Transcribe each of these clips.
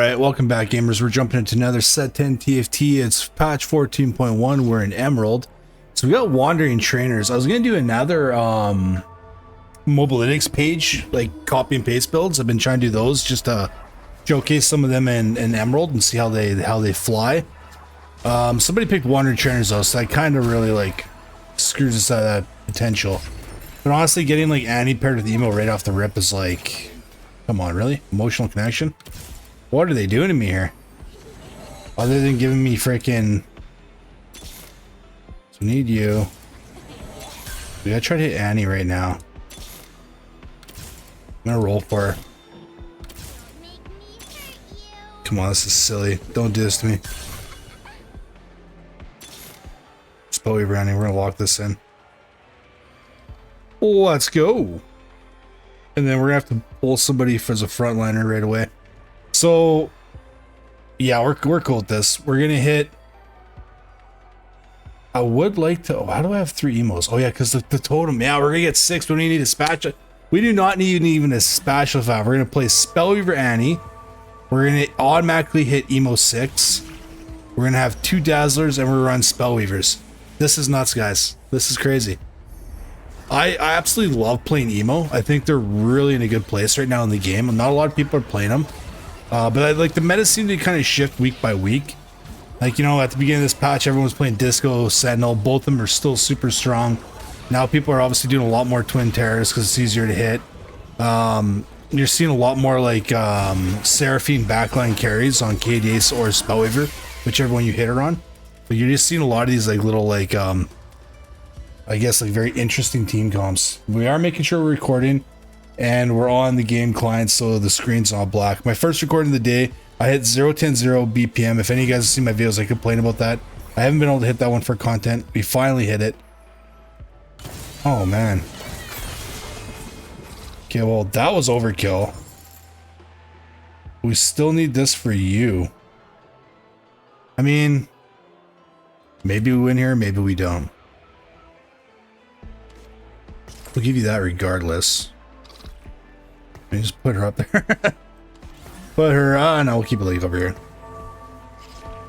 Alright, welcome back gamers. We're jumping into another set 10 TFT. It's patch 14.1. We're in Emerald. So we got Wandering Trainers. I was going to do another Mobalytics page, like copy and paste builds. I've been trying to do those just to showcase some of them in Emerald and see how they fly. Somebody picked Wandering Trainers though, so that kind of really like screws us out of that potential. But honestly, getting like Annie paired with Emo right off the rip is like, come on, really? Emotional connection? What are they doing to me here? Other than giving me freaking... So we need you. We gotta try to hit Annie right now. I'm gonna roll for her. Come on, this is silly. Don't do this to me. Spellweaver Annie, we're gonna lock this in. Let's go. And then we're gonna have to pull somebody as a frontliner right away. So, yeah, we're cool with this. We're gonna hit. I would like to. Oh, how do I have 3 emos? Oh yeah, because the totem. Yeah, we're gonna get 6. We don't need a spatula. We do not need even a spatula valve. We're gonna play Spellweaver Annie. We're gonna automatically hit emo 6. We're gonna have 2 Dazzlers and we're gonna run Spellweavers. This is nuts, guys. This is crazy. I absolutely love playing emo. I think they're really in a good place right now in the game. Not a lot of people are playing them. But like the meta seemed to kind of shift week by week. Like, you know, at the beginning of this patch, everyone was playing Disco, Sentinel. Both of them are still super strong. Now people are obviously doing a lot more Twin Terrors because it's easier to hit. You're seeing a lot more like Seraphine backline carries on KDAce or Spellweaver, whichever one you hit her on. But you're just seeing a lot of these like little like, I guess like very interesting team comps. We are making sure we're recording. And we're on the game client, so the screen's all black. My first recording of the day, I hit 0.10 BPM. If any of you guys have seen my videos, I complain about that. I haven't been able to hit that one for content. We finally hit it. Oh, man. Okay, well, that was overkill. We still need this for you. I mean, maybe we win here, maybe we don't. We'll give you that regardless. Let me just put her up there. Put her, no, we'll keep a leaf over here.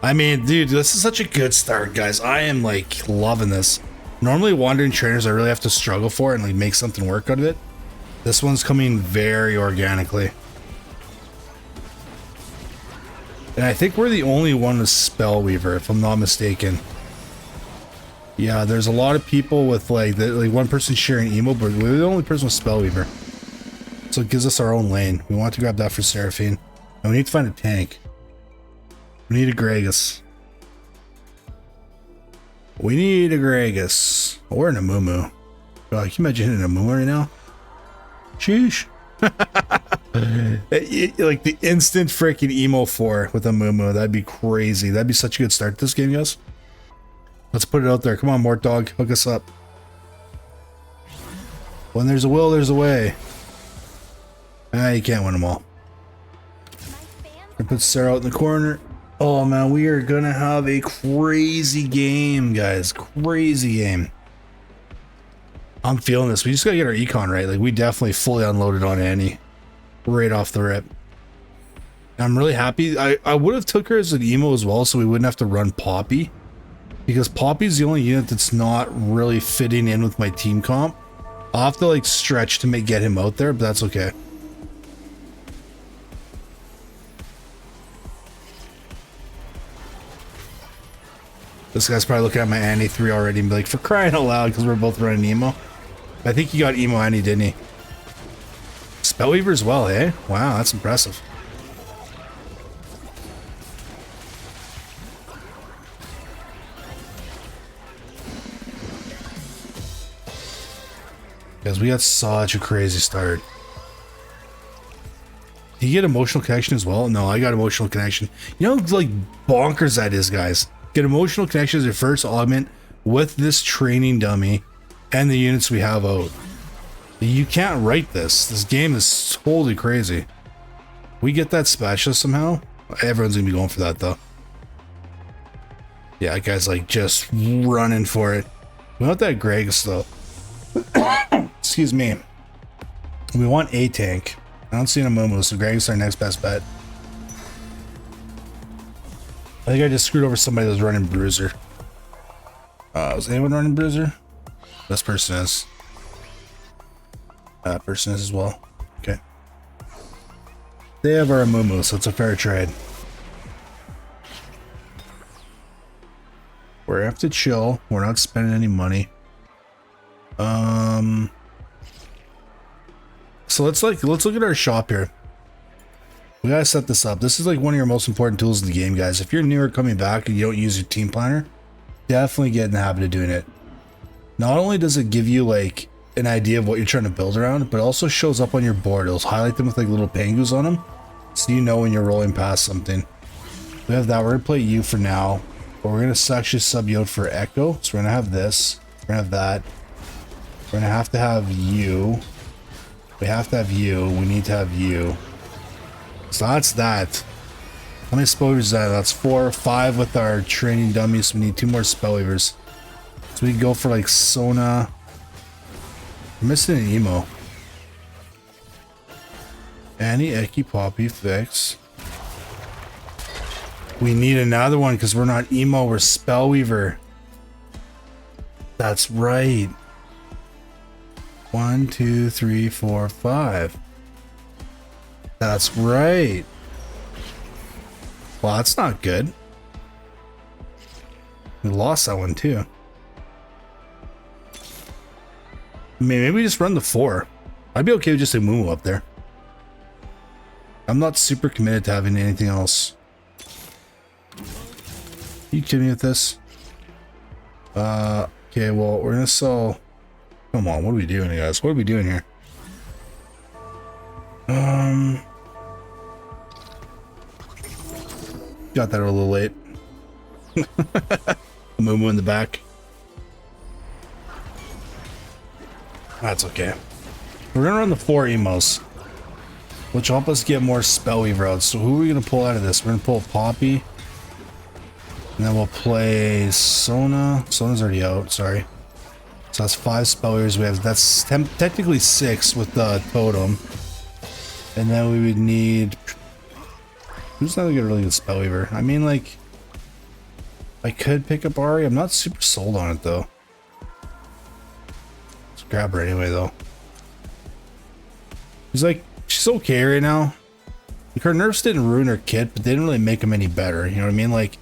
I mean, dude, this is such a good start, guys. I am like loving this. Normally Wandering Trainers I really have to struggle for and like make something work out of it. This one's coming very organically. And I think we're the only one with Spellweaver, if I'm not mistaken. Yeah, there's a lot of people with like one person sharing emo, but we're the only person with Spellweaver. So it gives us our own lane. We want to grab that for Seraphine. And we need to find a tank. We need a Gragas. We need a Gragas. Or an Amumu. God, can you imagine hitting an Amumu right now? Sheesh. Like the instant freaking emo 4 with Amumu. That'd be crazy. That'd be such a good start to this game, guys. Let's put it out there. Come on, Mort Dog. Hook us up. When there's a will, there's a way. You can't win them all. I put Sarah out in the corner. Oh man, we are gonna have a crazy game, guys. Crazy game. I'm feeling this. We just gotta get our econ right. Like we definitely fully unloaded on Annie right off the rip. I'm really happy. I would have took her as an emo as well, so we wouldn't have to run Poppy, because Poppy's the only unit that's not really fitting in with my team comp. I'll have to like stretch to get him out there, but that's okay. This guy's probably looking at my Annie 3 already and be like, for crying out loud, because we're both running emo. I think he got emo Annie, didn't he? Spellweaver as well, eh? Wow, that's impressive. Because we got such a crazy start. Did you get emotional connection as well? No, I got emotional connection. You know how like bonkers that is, guys? Get emotional connection as your first augment with this training dummy and the units we have out. You can't write this. This game is totally crazy. We get that spatula somehow? Everyone's gonna be going for that though. Yeah, that guy's like just running for it. We want that Gragas though. Excuse me. We want a tank. I don't see an Amumu, so Gragas is our next best bet. I think I just screwed over somebody that was running Bruiser. Is anyone running Bruiser? This person is. That person is as well. Okay. They have our Amumu, so it's a fair trade. We're gonna have to chill. We're not spending any money. So let's look at our shop here. We gotta set this up. This is like one of your most important tools in the game, guys. If you're new or coming back and you don't use your team planner, definitely get in the habit of doing it. Not only does it give you like an idea of what you're trying to build around, but it also shows up on your board. It'll highlight them with like little pangus on them, so you know when you're rolling past something. We have that. We're gonna play you for now, but we're gonna actually sub you out for Echo. So we're gonna have this. We're gonna have that. We're gonna have to have you. We have to have you. We need to have you. So that's that. How many spellweavers is that? That's 4 or 5 with our training dummies. We need 2 more spellweavers. So we can go for like Sona. We're missing an emo. Annie, Eki, Poppy, Fix. We need another one because we're not emo, we're spellweaver. That's right. 1, 2, 3, 4, 5. That's right. Well, that's not good. We lost that one too. Maybe we just run the 4. I'd be okay with just a Mumu up there. I'm not super committed to having anything else. You kidding me with this? Okay, well, we're gonna sell. Come on, what are we doing, guys? What are we doing here? Got that a little late. Mumu in the back. That's okay. We're gonna run the 4 emos, which help us get more spellweaver out. So who are we gonna pull out of this? We're gonna pull Poppy, and then we'll play Sona. Sona's already out. Sorry. So that's 5 spellweavers. We have that's technically 6 with the totem, and then we would need. Who's not gonna really good spellweaver? I mean, like, I could pick up Ari. I'm not super sold on it though. Let's grab her anyway though. She's okay right now. Like, her nerfs didn't ruin her kit, but they didn't really make them any better. You know what I mean? Like,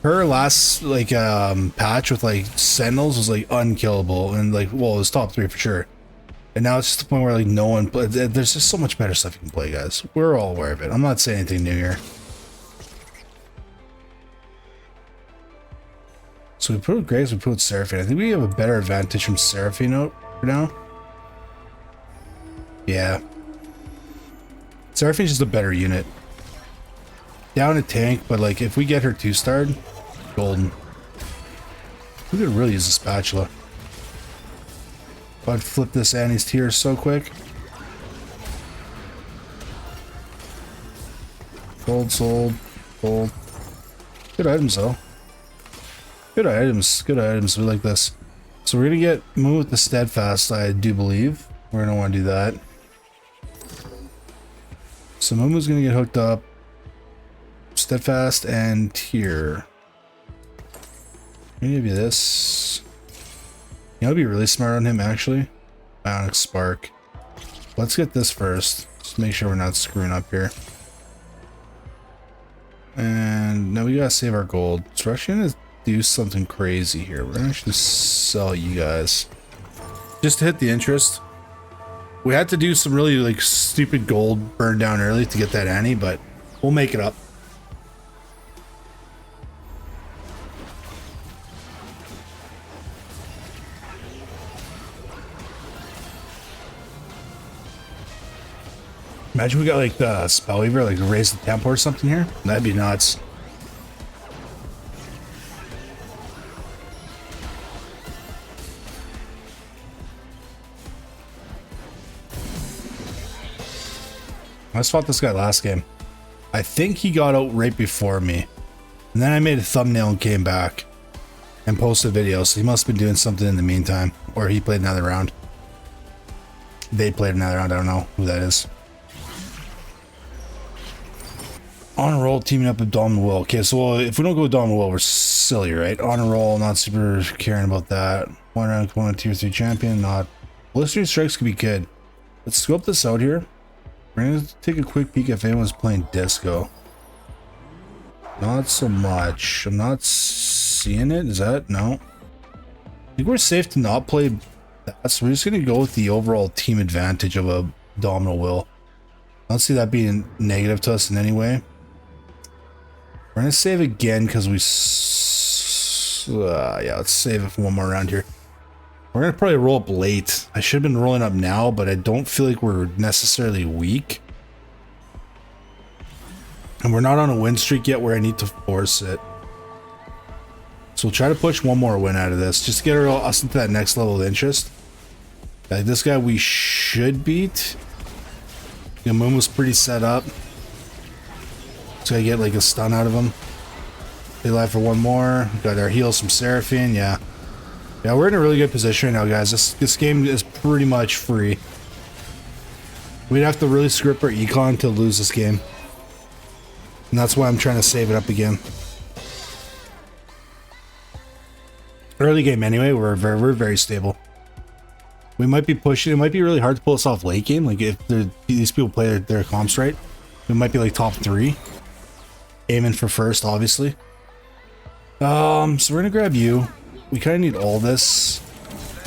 her last like patch with like Sentinels was like unkillable, and like, well, it was top 3 for sure. And now it's just the point where like no one, but there's just so much better stuff you can play, guys. We're all aware of it. I'm not saying anything new here. So we put with Graves, we put with Seraphine. I think we have a better advantage from Seraphine out for now. Yeah. Seraphine's just a better unit. Down a tank, but like if we get her 2-starred, golden. We could really use a spatula. I'd flip this Annie's tier so quick. Gold sold. Gold. Good items though. Good items. Good items. We like this. So we're gonna get Moon with the Steadfast, I do believe. We're gonna want to do that. So Moon's gonna get hooked up. Steadfast and tier. I'm gonna give you this. You know, it'd be really smart on him actually. Bionic Spark. Let's get this first. Just make sure we're not screwing up here. And now we gotta save our gold. So we're actually gonna do something crazy here. We're gonna actually sell you guys. Just to hit the interest. We had to do some really like stupid gold burn down early to get that Annie, but we'll make it up. Imagine we got like the spellweaver, like raise the tempo or something here. That'd be nuts. I just fought this guy last game. I think he got out right before me. And then I made a thumbnail and came back and posted a video. So he must have been doing something in the meantime. Or he played another round. They played another round. I don't know who that is. On a roll, teaming up with Dominant Will. Okay, so if we don't go with Dominant Will, we're silly, right? On a roll, not super caring about that. One round, one tier 3 champion, not. Blistering Strikes could be good. Let's scope this out here. We're gonna take a quick peek if anyone's playing Disco. Not so much. I'm not seeing it. Is that? No. I think we're safe to not play that, so we're just gonna go with the overall team advantage of a Dominant Will. I don't see that being negative to us in any way. We're gonna save again because we yeah, let's save it for one more round here. We're gonna probably roll up late. I should have been rolling up now, but I don't feel like we're necessarily weak, and we're not on a win streak yet where I need to force it. So we'll try to push one more win out of this just to get us into that next level of interest. Like this guy we should beat. The moon was pretty set up. Just gotta get like a stun out of him. They live for one more. Got our heals from Seraphine. Yeah, we're in a really good position right now, guys. This game is pretty much free. We'd have to really screw up our econ to lose this game, and that's why I'm trying to save it up again. Early game anyway, we're very stable. We might be pushing. It might be really hard to pull us off late game. Like if these people play their comps right, we might be like top 3. Aiming for first, obviously. So we're gonna grab you. We kind of need all this.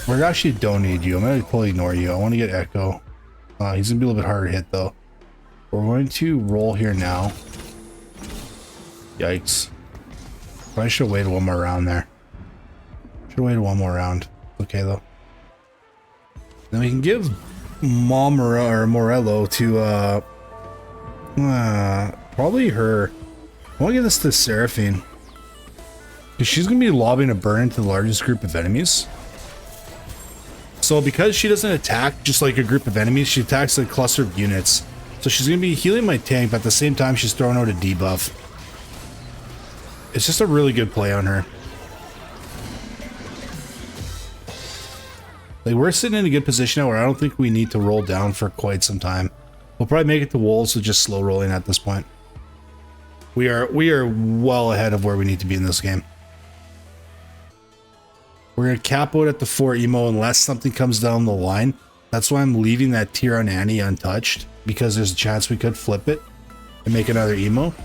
We actually don't need you. I'm gonna totally ignore you. I want to get Echo. He's gonna be a little bit harder to hit though. We're going to roll here now. Yikes. Probably should have waited one more round there. Should have waited one more round. Okay though. Then we can give Morello to probably her. I want to give this to Seraphine, because she's going to be lobbing a burn into the largest group of enemies. So because she doesn't attack just like a group of enemies, she attacks a cluster of units. So she's going to be healing my tank, but at the same time she's throwing out a debuff. It's just a really good play on her. Like we're sitting in a good position now where I don't think we need to roll down for quite some time. We'll probably make it to Wolves with just slow rolling at this point. We are well ahead of where we need to be in this game. We're going to cap out at the 4 emo unless something comes down the line. That's why I'm leaving that tier on Annie untouched, because there's a chance we could flip it and make another emo.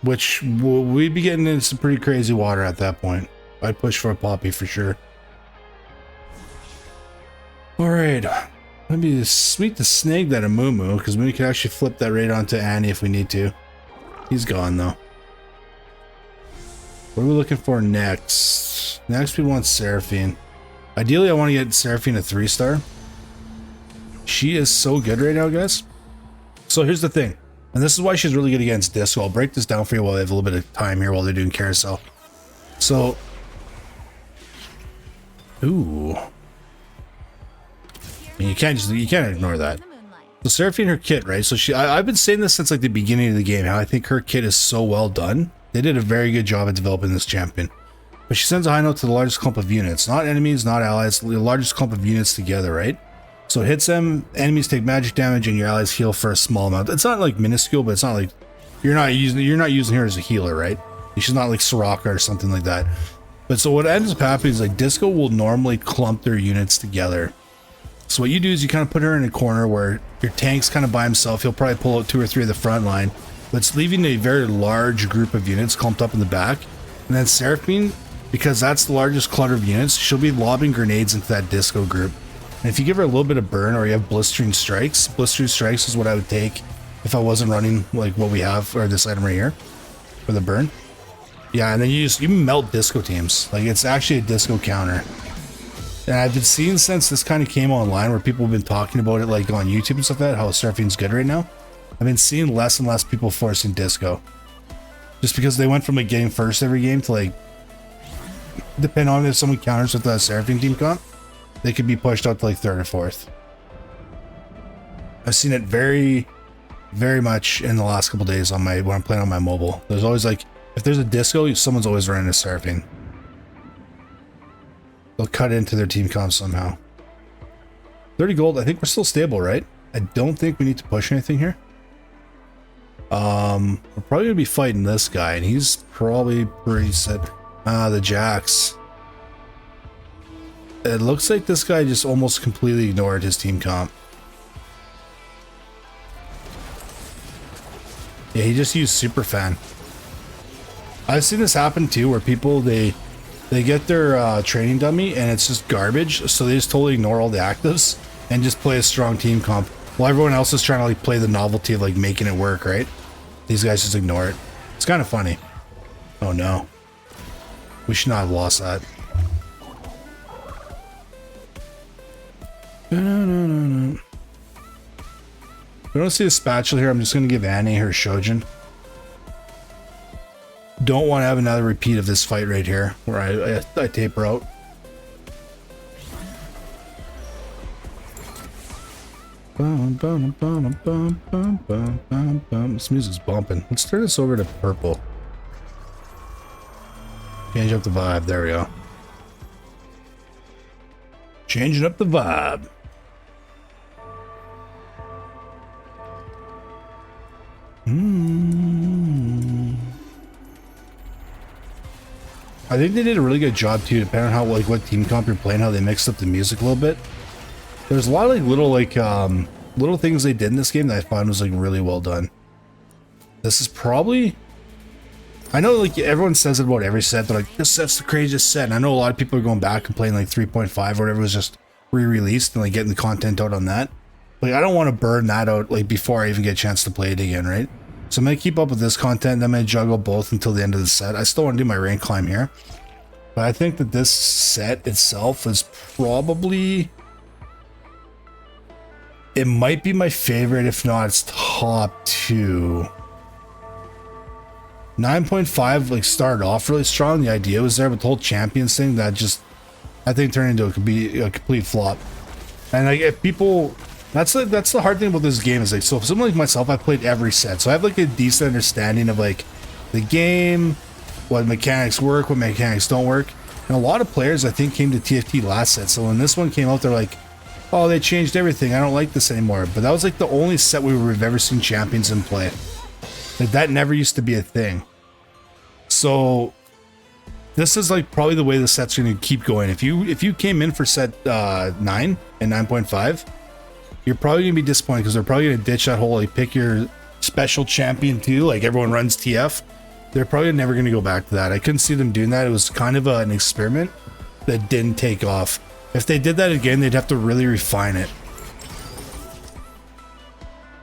Which we'd be getting into some pretty crazy water at that point. I'd push for a Poppy for sure. Alright. It'd be sweet to snag that Amumu, because we could actually flip that right onto Annie if we need to. He's gone though. What are we looking for next? Next we want Seraphine. Ideally I want to get Seraphine a 3-star. She is so good right now, guys. So here's the thing. And this is why she's really good against Disco. I'll break this down for you while I have a little bit of time here while they're doing carousel. So... Ooh... And you can't ignore that. So Seraphine, her kit, right? So I've been saying this since like the beginning of the game, how I think her kit is so well done. They did a very good job at developing this champion. But she sends a high note to the largest clump of units, not enemies, not allies, the largest clump of units together, right? So it hits them, enemies take magic damage, and your allies heal for a small amount. It's not like minuscule, but it's not like you're not using her as a healer, right? She's not like Soraka or something like that. But so what ends up happening is like Disco will normally clump their units together. So what you do is you kind of put her in a corner where your tank's kind of by himself. He'll probably pull out 2 or 3 of the front line, but it's leaving a very large group of units clumped up in the back. And then Seraphine, because that's the largest clutter of units, she'll be lobbing grenades into that Disco group. And if you give her a little bit of burn, or you have Blistering Strikes is what I would take if I wasn't running like what we have, or this item right here for the burn. Yeah, and then you melt Disco teams. Like it's actually a Disco counter. And I've been seeing since this kind of came online, where people have been talking about it like on YouTube and stuff like that, how Seraphine's good right now. I've been seeing less and less people forcing Disco. Just because they went from like getting first every game to like, depending on if someone counters with a Seraphine team comp, they could be pushed out to like 3rd or 4th. I've seen it very, very much in the last couple days on when I'm playing on my mobile. There's always like, if there's a Disco, someone's always running a Seraphine. They'll cut into their team comp somehow. 30 gold. I think we're still stable, right? I don't think we need to push anything here. We're probably gonna be fighting this guy, and he's probably pretty set. The Jacks. It looks like this guy just almost completely ignored his team comp. Yeah, he just used Superfan. I've seen this happen too, where people they get their training dummy and it's just garbage, so they just totally ignore all the actives and just play a strong team comp while everyone else is trying to like play the novelty of like making it work, right? These guys just ignore it. It's kind of funny. Oh no. We should not have lost that. No. I don't see a spatula here. I'm just going to give Annie her Shojin. Don't want to have another repeat of this fight right here where I tape her out. This music's bumping. Let's turn this over to purple. Change up the vibe. There we go. Changing up the vibe. I think they did a really good job too, depending on how like what team comp you're playing, how they mixed up the music a little bit. There's a lot of like little things they did in this game that I found was like really well done. This is probably, I know like everyone says it about every set, they're like, this set's the craziest set. And I know a lot of people are going back and playing like 3.5 or whatever was just re-released and like getting the content out on that. Like I don't want to burn that out like before I even get a chance to play it again, right? So I'm going to keep up with this content, I'm going to juggle both until the end of the set. I still want to do my rank climb here. But I think that this set itself is probably, it might be my favorite, if not it's top 2. 9.5 like started off really strong, the idea was there, but the whole champions thing, that just, I think turned into a complete flop. And like if people, that's the hard thing about this game is like, so for someone like myself, I played every set, so I have like a decent understanding of like the game, what mechanics work, what mechanics don't work. And a lot of players I think came to TFT last set, so when this one came out, they're like, oh, they changed everything, I don't like this anymore. But that was like the only set we've ever seen champions in play. Like that never used to be a thing. So this is like probably the way the set's going to keep going. If you came in for set 9 and 9.5, you're probably going to be disappointed because they're probably going to ditch that whole like pick your special champion too, like everyone runs TF. They're probably never going to go back to that. I couldn't see them doing that. It was kind of an experiment that didn't take off. If they did that again, they'd have to really refine it.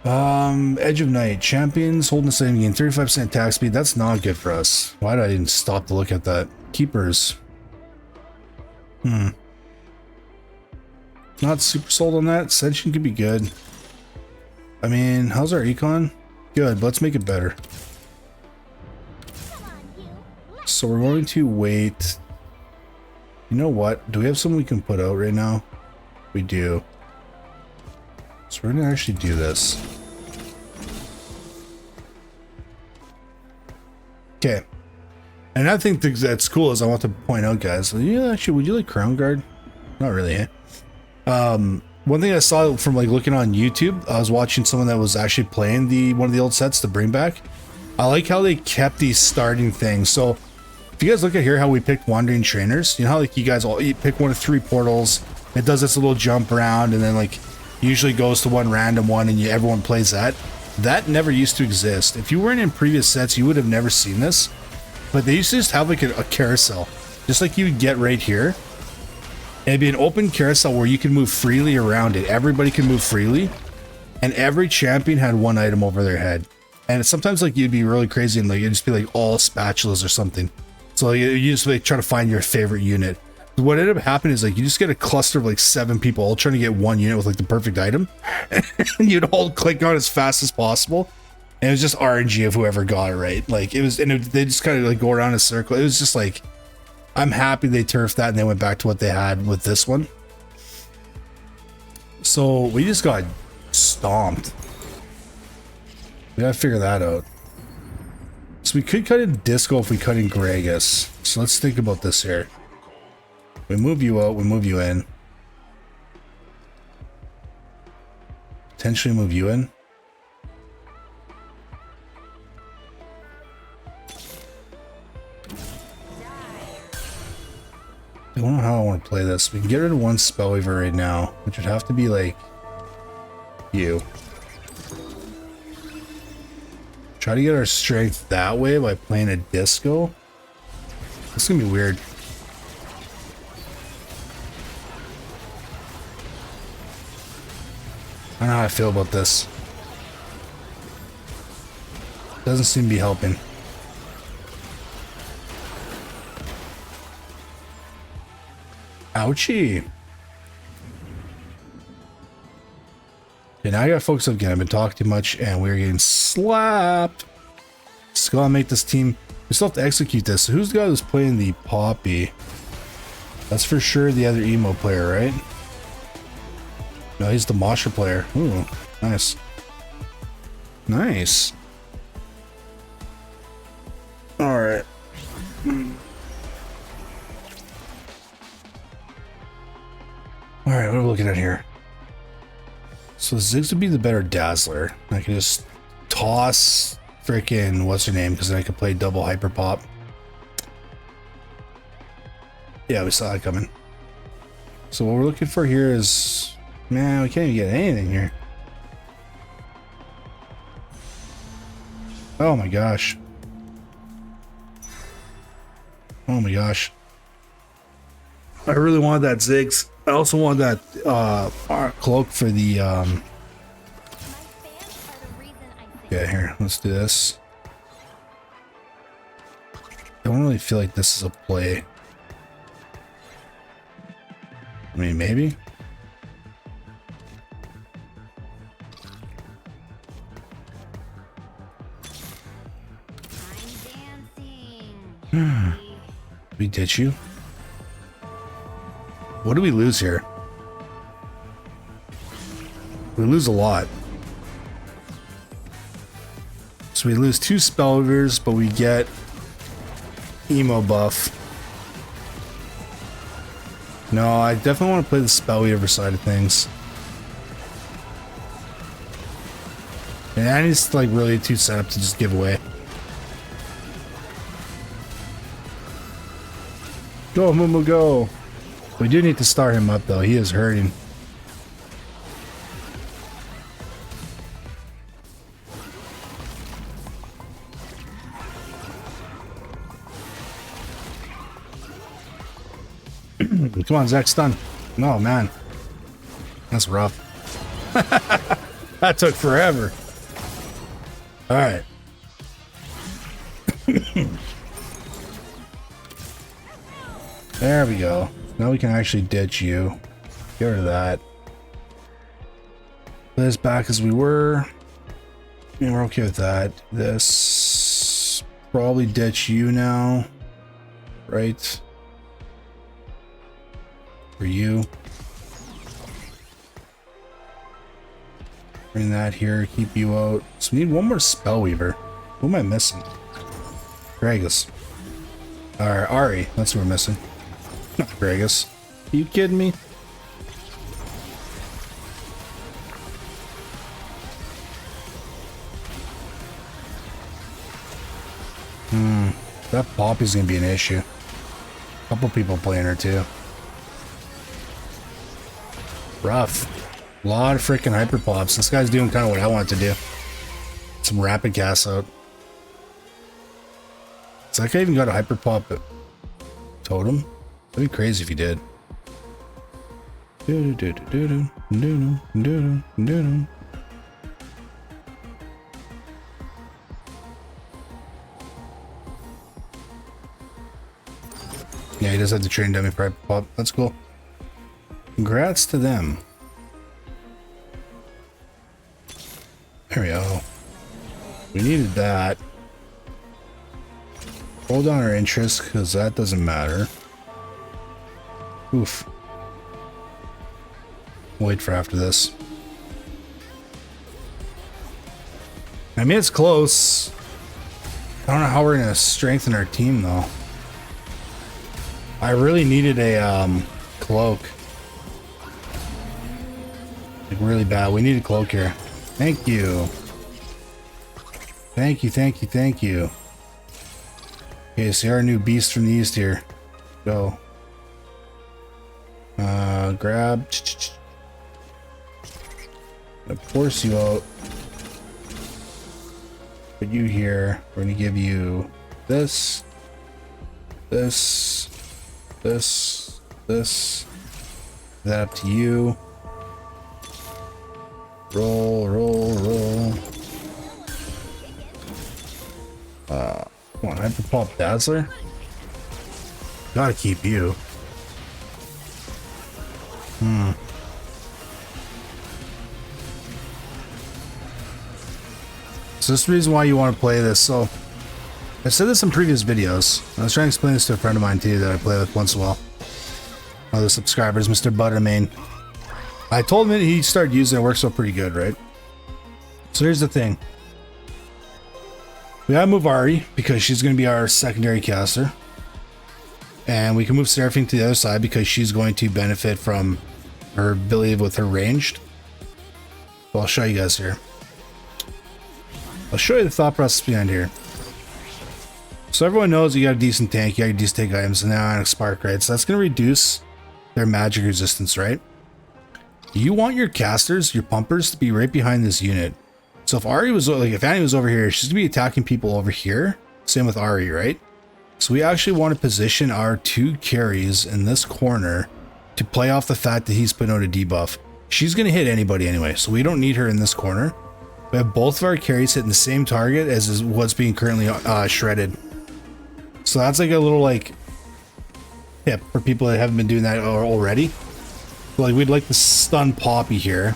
Edge of Night. Champions holding the same gain 35% attack speed. That's not good for us. Why did I even stop to look at that? Keepers. Not super sold on that. Ascension could be good. I mean, how's our econ? Good, but let's make it better. So we're going to wait. You know what? Do we have something we can put out right now? We do. So we're going to actually do this. Okay. And I think that's cool is I want to point out, guys. Yeah, actually, would you like Crown Guard? Not really, eh? One thing I saw from like looking on YouTube, I was watching someone that was actually playing one of the old sets, the Bring Back. I like how they kept these starting things. So if you guys look at here how we picked Wandering Trainers, you know how like you guys you pick one of 3 portals, it does this little jump around and then like usually goes to one random one and everyone plays that. That never used to exist. If you weren't in previous sets, you would have never seen this. But they used to just have like a carousel, just like you would get right here. It'd be an open carousel where you can move freely around it. Everybody can move freely. And every champion had one item over their head. And sometimes like you'd be really crazy and like it'd just be like all spatulas or something. So like, you just like try to find your favorite unit. What ended up happening is like you just get a cluster of like 7 people all trying to get one unit with like the perfect item. And you'd all click on as fast as possible. And it was just RNG of whoever got it right. Like it was, and they just kind of like go around in a circle. It was just like, I'm happy they turfed that and they went back to what they had with this one. So we just got stomped. We gotta figure that out. So we could cut in Disco if we cut in Gragas. So let's think about this here. We move you out, we move you in. Potentially move you in. don't know how I want to play this. We can get rid of one Spellweaver right now, which would have to be like you. Try to get our strength that way by playing a disco. It's gonna be weird. I don't know how I feel about this. Doesn't seem to be helping. Ouchie. Okay, now I gotta focus up again. I've been talking too much and we're getting slapped. Just gotta make this team. We still have to execute this. So who's the guy who's playing the Poppy? That's for sure the other emo player, right? No, he's the Masha player. Ooh, nice. Nice. Alright. Alright, what are we looking at here? So Ziggs would be the better Dazzler. I can just toss freaking what's her name because then I could play double Hyper Pop. Yeah, we saw that coming. So what we're looking for here is, man, we can't even get anything here. Oh my gosh. Oh my gosh. I really wanted that Ziggs. I also want that cloak for the yeah, here, let's do this. I don't really feel like this is a play. I mean, maybe. We ditch you? What do we lose here? We lose a lot. So we lose 2 Spellweavers, but we get emo buff. No, I definitely want to play the Spellweaver side of things. And Annie's like really too set up to just give away. Go, Mumu, go! We do need to start him up though, he is hurting. Come on, Zach, stun. Oh man, that's rough. That took forever. All right. There we go. Now we can actually ditch you. Get rid of that. Put this back as we were. Yeah, we're okay with that. This probably ditch you now, right? For you. Bring that here, keep you out. So we need one more Spellweaver. Who am I missing? Gragas. Or Ari, that's who we're missing. Not Gragas. Are you kidding me? That Poppy's gonna be an issue. A couple people playing her too. Rough. A lot of freaking hyper pops. This guy's doing kind of what I want to do. Some rapid cast out. Is that guy even got a hyper pop totem? That'd be crazy if he did. Yeah, he does have to train dummy for hyper pop. That's cool. Congrats to them. There we go. We needed that. Hold on our interest because that doesn't matter. Oof. Wait for after this. I mean, it's close. I don't know how we're gonna strengthen our team though. I really needed a cloak. Like really bad. We need a cloak here. Thank you. Thank you, thank you, thank you. Okay, see our new beast from the east here. Go. Grab. Gonna force you out. Put you here. We're gonna give you this, this, this, this. That up to you. Roll, roll, roll. Come on, Hyper Pop Dazzler. Gotta keep you. So this is the reason why you want to play this. So I've said this in previous videos. I was trying to explain this to a friend of mine too that I play with once in a while. One of the subscribers, Mr. Buttermain. I told him that he started using it. It works out pretty good, right? So here's the thing. We gotta move Ari because she's going to be our secondary caster. And we can move Seraphine to the other side because she's going to benefit from her ability with her ranged. So I'll show you guys here. I'll show you the thought process behind here. So everyone knows you got a decent tank, you got a decent tank items, and now Ionic Spark, right? So that's going to reduce their magic resistance, right? You want your casters, your pumpers, to be right behind this unit. So if Ari was, like, if Annie was over here, she's going to be attacking people over here. Same with Ari, right? So we actually want to position our two carries in this corner to play off the fact that he's putting out a debuff. She's going to hit anybody anyway, so we don't need her in this corner. We have both of our carries hitting the same target as is what's being currently shredded. So that's like a little like tip for people that haven't been doing that already. Like we'd like to stun Poppy here.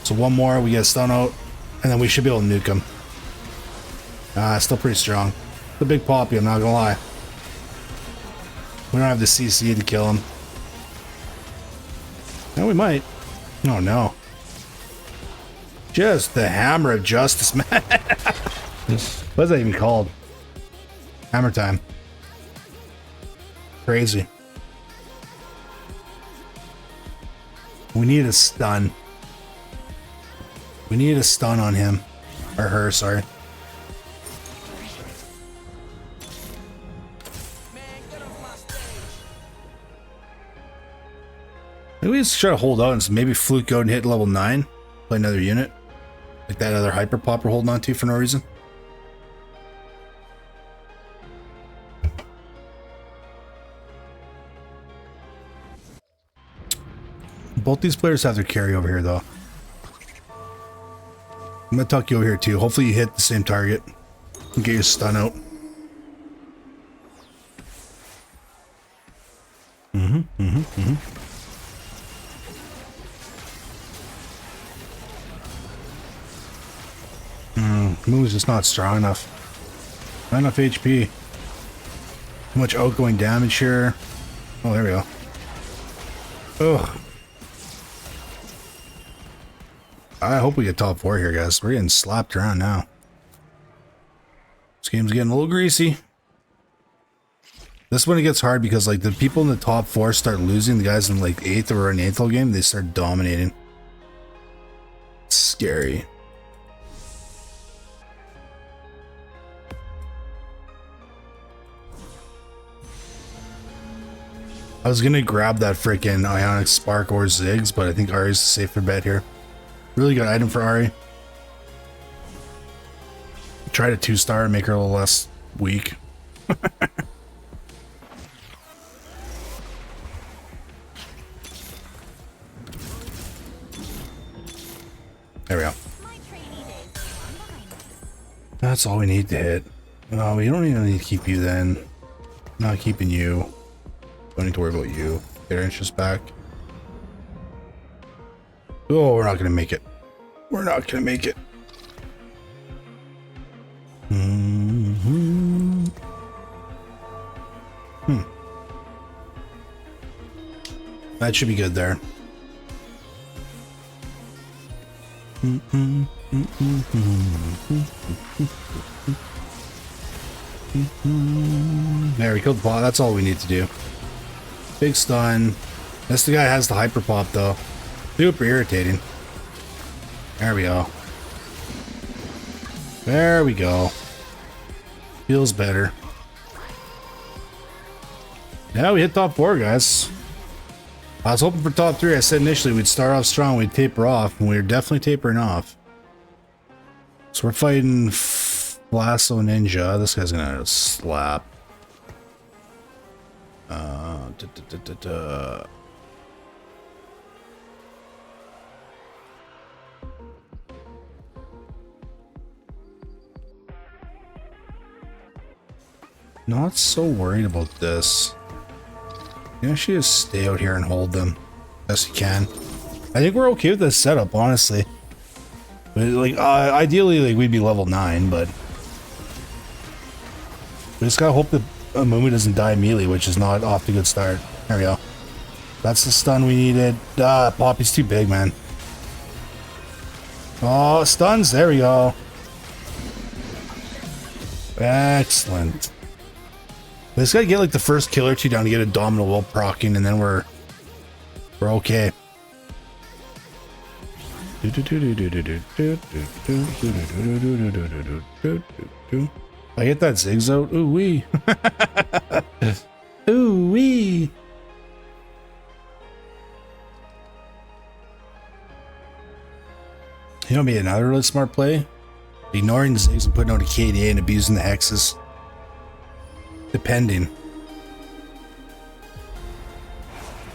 So one more, we get a stun out, and then we should be able to nuke him. Still pretty strong. The big Poppy, I'm not gonna lie. We don't have the CC to kill him. No, we might. Oh no. Just the hammer of justice, man. What's that even called? Hammer time. Crazy. We need a stun. We need a stun on him. Or her, sorry. Maybe we just try to hold out and maybe fluke out and hit level 9. Play another unit. Like that other hyper pop we're holding on to for no reason. Both these players have their carry over here though. I'm gonna tuck you over here too. Hopefully you hit the same target and get your stun out. Move's just not strong enough. Not enough HP. Too much outgoing damage here. Oh, there we go. Ugh. I hope we get top 4 here, guys. We're getting slapped around now. This game's getting a little greasy. This one it gets hard because like the people in the top 4 start losing. The guys in like 8th or an 8th whole game, they start dominating. It's scary. I was gonna grab that freaking Ionic Spark or Ziggs, but I think Ari's a safer bet here. Really good item for Ari. Try to 2-star and make her a little less weak. There we go. That's all we need to hit. No, we don't even need to keep you then. Not keeping you. Don't need to worry about you. Get our interest back. Oh, we're not gonna make it. We're not gonna make it. That should be good there. There, we killed the bot. That's all we need to do. Big stun. This guy has the hyper pop though. Super irritating. There we go. There we go. Feels better. Yeah, we hit top 4, guys. I was hoping for top 3. I said initially we'd start off strong, we'd taper off, and we're definitely tapering off. So we're fighting Lasso Ninja. This guy's gonna slap. Not so worried about this. You know, she just stay out here and hold them best you can. I think we're okay with this setup, honestly. But like, ideally, like we'd be level 9, but we just gotta hope that Mumu doesn't die immediately, which is not off to a good start. There we go. That's the stun we needed. Poppy's too big, man. Oh, stuns. There we go. Excellent. We just gotta get like the first kill or two down to get a domino while proccing, and then we're okay. I get that Ziggs out. Ooh wee. Ooh wee. You know, be another really smart play. Ignoring the Ziggs and putting out a KDA and abusing the hexes. Depending.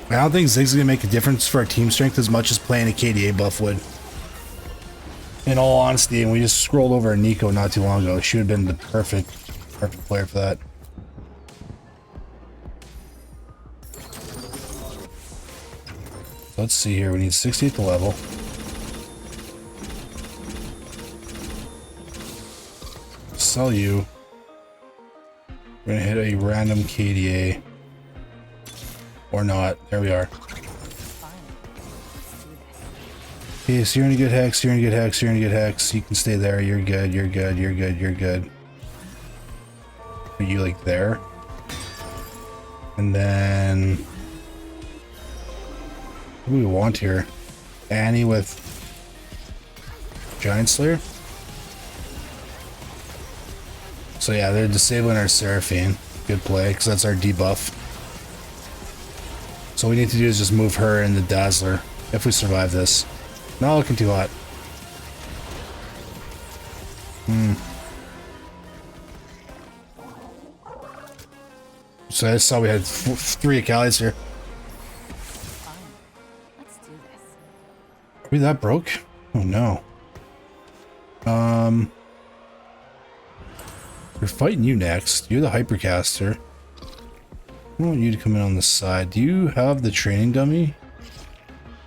I don't think Ziggs is going to make a difference for our team strength as much as playing a KDA buff would. In all honesty, and we just scrolled over a Nico not too long ago. She would have been the perfect player for that. Let's see here. We need 60 at the level. Sell you. We're gonna hit a random KDA. Or not. There we are. Okay, so you're in a good hex, you're in a good hex, you're in a good hex. You can stay there. You're good, you're good, you're good, you're good. Are you like there? And then what do we want here? Annie with Giant Slayer? So yeah, they're disabling our Seraphine. Good play, because that's our debuff. So what we need to do is just move her and the Dazzler, if we survive this. Not looking too hot. So I saw we had 3 Akalis here. Are we that broke? Oh no. We're fighting you next. You're the Hypercaster. I want you to come in on the side. Do you have the training dummy?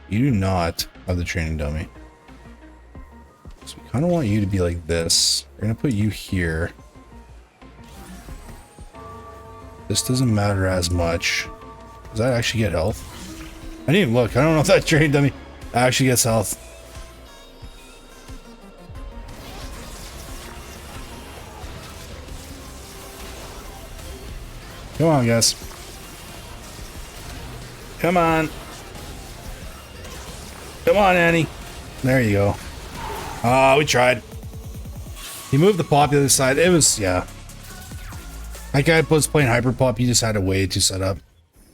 You do not have the training dummy. So we kind of want you to be like this. We're going to put you here. This doesn't matter as much. Does that actually get health? I didn't even look. I don't know if that training dummy actually gets health. Come on, guys. Come on. Come on, Annie. There you go. Ah, we tried. He moved the pop to the other side. It was, yeah. That guy was playing Hyper Pop. He just had a way to set up.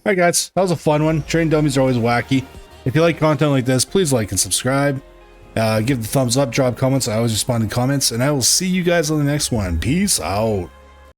Alright, guys. That was a fun one. Train dummies are always wacky. If you like content like this, please like and subscribe. Give the thumbs up, drop comments. I always respond to comments. And I will see you guys on the next one. Peace out.